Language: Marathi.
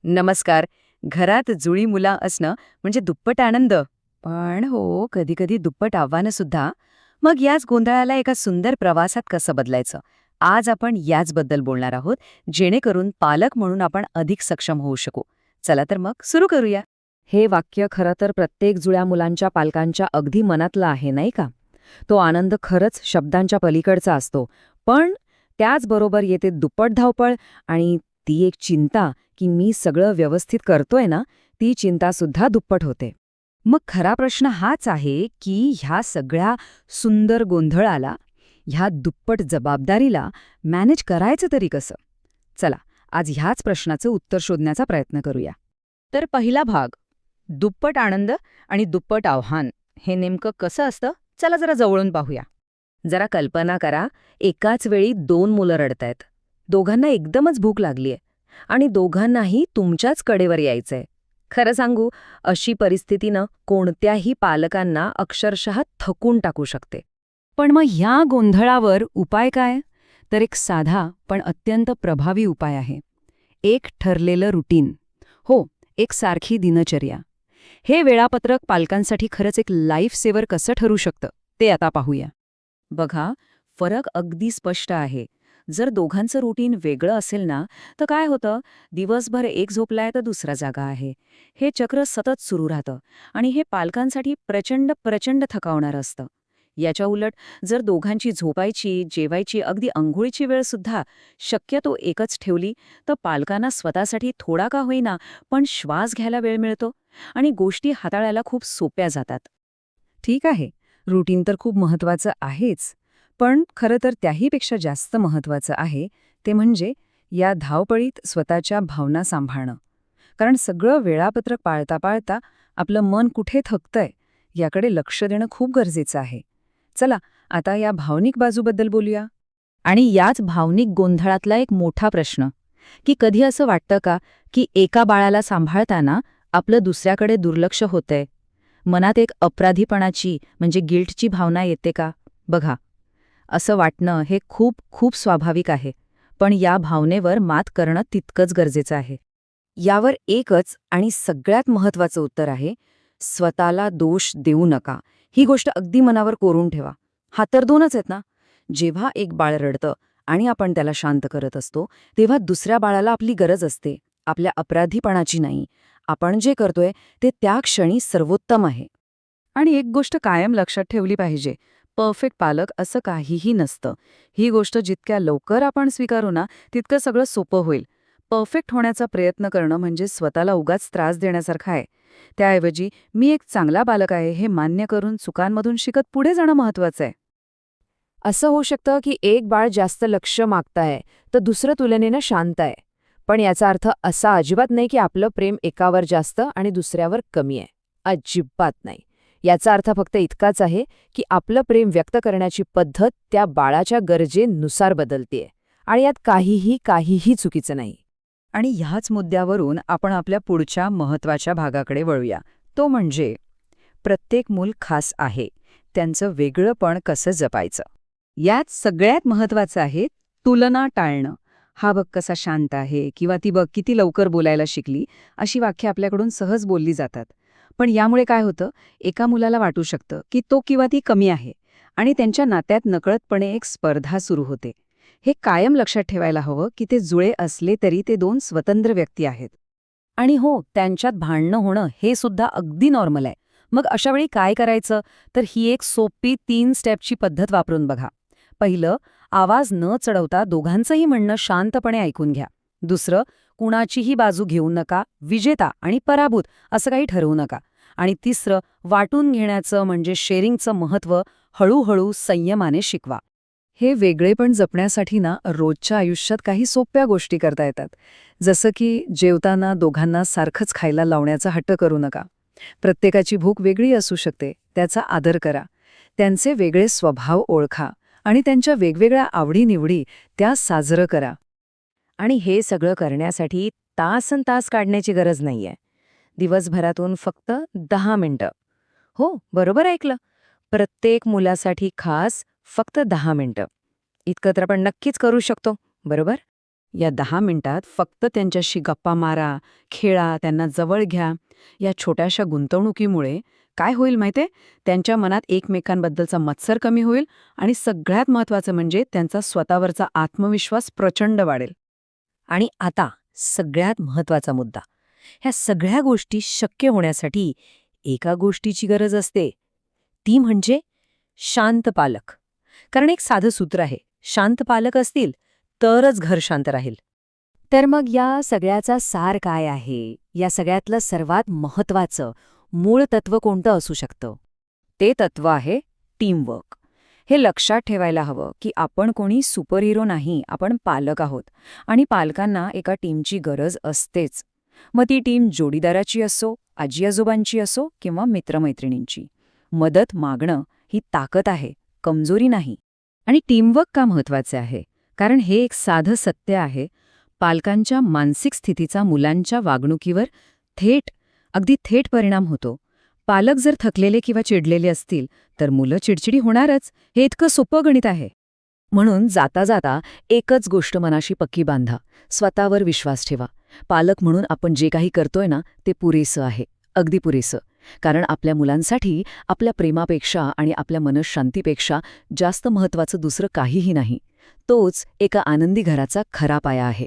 नमस्कार. घरात जुळी मुलं असणं म्हणजे दुप्पट आनंद. पण हो, कधी-कधी दुप्पट आव्हानं सुद्धा. मग याच गोंधळाला एका सुंदर प्रवासात कसं बदलायचं? आज आपण याचबद्दल बोलणार आहोत, जेणेकरून पालक म्हणून आपण अधिक सक्षम होऊ शकू. चला तर मग सुरू करूया. हे वाक्य खरं तर प्रत्येक जुळ्या मुलांच्या पालकांच्या अगदी मनातलं आहे, नाही का? तो आनंद खरंच शब्दांच्या पलीकडचा असतो. पण त्याचबरोबर येते दुप्पट धावपळ आणि ती एक चिंता की मी सगळं व्यवस्थित करतोय ना, ती चिंतासुद्धा दुप्पट होते. मग खरा प्रश्न हाच आहे की ह्या सगळ्या सुंदर गोंधळाला, ह्या दुप्पट जबाबदारीला मॅनेज करायचं तरी कसं? चला, आज ह्याच प्रश्नाचं उत्तर शोधण्याचा प्रयत्न करूया. तर पहिला भाग, दुप्पट आनंद आणि दुप्पट आव्हान हे नेमकं कसं असतं? चला जरा जवळून पाहूया. जरा कल्पना करा, एकाच वेळी 2 मुलं रडतायत. दोघांना एकदमच भूक लागलीये आणि दोघांनाही तुमच्याच कडेवर यायचंय. खरं सांगू, अशी परिस्थितीनं कोणत्याही पालकांना अक्षरशः थकून टाकू शकते. पण मग ह्या गोंधळावर उपाय काय? तर एक साधा पण अत्यंत प्रभावी उपाय आहे. एक ठरलेलं रुटीन. हो, एक सारखी दिनचर्या. हे वेळापत्रक पालकांसाठी खरंच एक लाईफ सेवर कसं ठरू शकतं, ते आता पाहूया. बघा, फरक अगदी स्पष्ट आहे. जर दोघांचं रुटीन वेगळं असेल ना, तर काय होतं, दिवसभर एक झोपलाय तर दुसरा जागा आहे. हे चक्र सतत सुरू राहतं आणि हे पालकांसाठी प्रचंड प्रचंड थकावणारं असतं. याच्या उलट जर दोघांची झोपायची, जेवायची, अगदी अंघोळीची वेळ सुद्धा शक्यतो एकच ठेवली, तर पालकांना स्वतःसाठी थोडा का होईना पण श्वास घ्यायला वेळ मिळतो आणि गोष्टी हाताळायला खूप सोप्या जातात. ठीक आहे, रुटीन तर खूप महत्वाचं आहेच. पण खरं तर त्याहीपेक्षा जास्त महत्वाचं आहे ते म्हणजे या धावपळीत स्वतःच्या भावना सांभाळणं. कारण सगळं वेळापत्रक पाळता पाळता आपलं मन कुठे थकतंय याकडे लक्ष देणं खूप गरजेचं आहे. चला, आता या भावनिक बाजूबद्दल बोलूया. आणि याच भावनिक गोंधळातला एक मोठा प्रश्न, की कधी असं वाटतं का, की एका बाळाला सांभाळताना आपलं दुसऱ्याकडे दुर्लक्ष होतंय? मनात एक अपराधीपणाची म्हणजे गिल्टची भावना येते का? बघा, असं वाटणं हे खूप खूप स्वाभाविक आहे, पण या भावनेवर मात करणं तितकंच गरजेचं आहे. यावर एकच आणि सगळ्यात महत्वाचं उत्तर आहे, स्वतःला दोष देऊ नका. ही गोष्ट अगदी मनावर कोरून ठेवा. हा तर दोनच आहेत ना. जेव्हा एक बाळ रडतं आणि आपण त्याला शांत करत असतो, तेव्हा दुसऱ्या बाळाला आपली गरज असते, आपल्या अपराधीपणाची नाही. आपण जे करतोय ते त्या क्षणी सर्वोत्तम आहे. आणि एक गोष्ट कायम लक्षात ठेवली पाहिजे, परफेक्ट पालक असं काहीही नसतं. ही गोष्ट जितक्या लवकर आपण स्वीकारू ना, तितकं सगळं सोपं होईल. परफेक्ट होण्याचा प्रयत्न करणं म्हणजे स्वतःला उगाच त्रास देण्यासारखं आहे. त्याऐवजी मी एक चांगला बालक आहे हे मान्य करून चुकांमधून शिकत पुढे जाणं महत्वाचं आहे. असं होऊ शकतं की एक बाळ जास्त लक्ष मागतंय तर दुसरं तुलनेनं शांत आहे. पण याचा अर्थ असा अजिबात नाही की आपलं प्रेम एकावर जास्त आणि दुसऱ्यावर कमी आहे. अजिबात नाही. याचा अर्थ फक्त इतकाच आहे की आपलं प्रेम व्यक्त करण्याची पद्धत त्या बाळाच्या गरजेनुसार बदलतेय आणि यात काहीही चुकीचं नाही. आणि ह्याच मुद्द्यावरून आपण आपल्या पुढच्या महत्वाच्या भागाकडे वळूया. तो म्हणजे प्रत्येक मूल खास आहे, त्यांचं वेगळंपण कसं जपायचं. यात सगळ्यात महत्वाचं आहे तुलना टाळणं. हा बघ कसा शांत आहे, किंवा ती बघ किती लवकर बोलायला शिकली, अशी वाक्य आपल्याकडून सहज बोलली जातात. पण यामुळे काय होतं, एका मुलाला वाटू शकतं की तो किंवा ती कमी आहे आणि त्यांच्या नात्यात नकळतपणे एक स्पर्धा सुरू होते. हे कायम लक्षात ठेवायला हवं की ते जुळे असले तरी ते 2 स्वतंत्र व्यक्ती आहेत. आणि हो, त्यांच्यात भांडणं होणं हे सुद्धा अगदी नॉर्मल आहे. मग अशा वेळी काय करायचं? तर ही एक सोपी 3 स्टेपची पद्धत वापरून बघा. पहिलं, आवाज न चढवता दोघांचंही म्हणणं शांतपणे ऐकून घ्या. दुसरं, कुणाचीही बाजू घेऊ नका, विजेता आणि पराभूत असं काही ठरवू नका. आणि तिसरं, वाटून घेण्याचं म्हणजे शेअरिंगचं महत्त्व हळूहळू संयमाने शिकवा. हे वेगळेपण जपण्यासाठी ना रोजच्या आयुष्यात काही सोप्या गोष्टी करता येतात. जसं की जेवताना दोघांना सारखंच खायला लावण्याचा हट्ट करू नका. प्रत्येकाची भूक वेगळी असू शकते, त्याचा आदर करा. त्यांचे वेगळे स्वभाव ओळखा आणि त्यांच्या वेगवेगळ्या आवडीनिवडी त्या साजरं करा. आणि हे सगळं करण्यासाठी तासनतास काढण्याची गरज नाहीये. दिवसभरातून फक्त 10 मिनिटं. हो, बरोबर ऐकलं. प्रत्येक मुलासाठी खास फक्त 10 मिनिटं. इतकं तर आपण नक्कीच करू शकतो, बरोबर? या 10 मिनिटात फक्त त्यांच्याशी गप्पा मारा, खेळा, त्यांना जवळ घ्या. या छोट्याशा गुंतवणुकीमुळे काय होईल माहितीये? त्यांच्या मनात एकमेकांबद्दलचा मत्सर कमी होईल आणि सगळ्यात महत्त्वाचं म्हणजे त्यांचा स्वतःवरचा आत्मविश्वास प्रचंड वाढेल. आणि आता सगळ्यात महत्वाचा मुद्दा. ह्या सगळ्या गोष्टी शक्य होण्यासाठी एका गोष्टीची गरज असते. ती म्हणजे शांत पालक. कारण एक साधं सूत्र आहे, शांत पालक असतील तरच घर शांत राहील. तर मग या सगळ्याचा सार काय आहे? या सगळ्यातलं सर्वात महत्त्वाचं मूळ तत्व कोणतं असू शकतं? ते तत्व आहे टीमवर्क. हे लक्षात ठेवायला हवं की आपण कोणी सुपरहिरो नाही, आपण पालक आहोत. आणि पालकांना एका टीमची गरज असतेच. मग ती टीम जोडीदाराची असो, आजी आजोबांची असो किंवा मित्रमैत्रिणींची. मदत मागणं ही ताकद आहे, कमजोरी नाही. आणि टीमवर्क का महत्वाचे आहे? कारण हे एक साधं सत्य आहे. पालकांच्या मानसिक स्थितीचा मुलांच्या वागणुकीवर अगदी थेट परिणाम होतो. पालक जर थकलेले किंवा चिडलेले असतील तर मुलं चिडचिडी होणारच. हे इतकं सोपं गणित आहे. म्हणून जाता जाता एकच गोष्ट मनाशी पक्की बांधा. स्वतःवर विश्वास ठेवा. पालक म्हणून आपण जे काही करतोय ना ते पुरेसं आहे, अगदी पुरेसं. कारण आपल्या मुलांसाठी आपल्या प्रेमापेक्षा आणि आपल्या मनःशांतीपेक्षा जास्त महत्त्वाचं दुसरं काहीही नाही. तोच एका आनंदी घराचा खरा पाया आहे.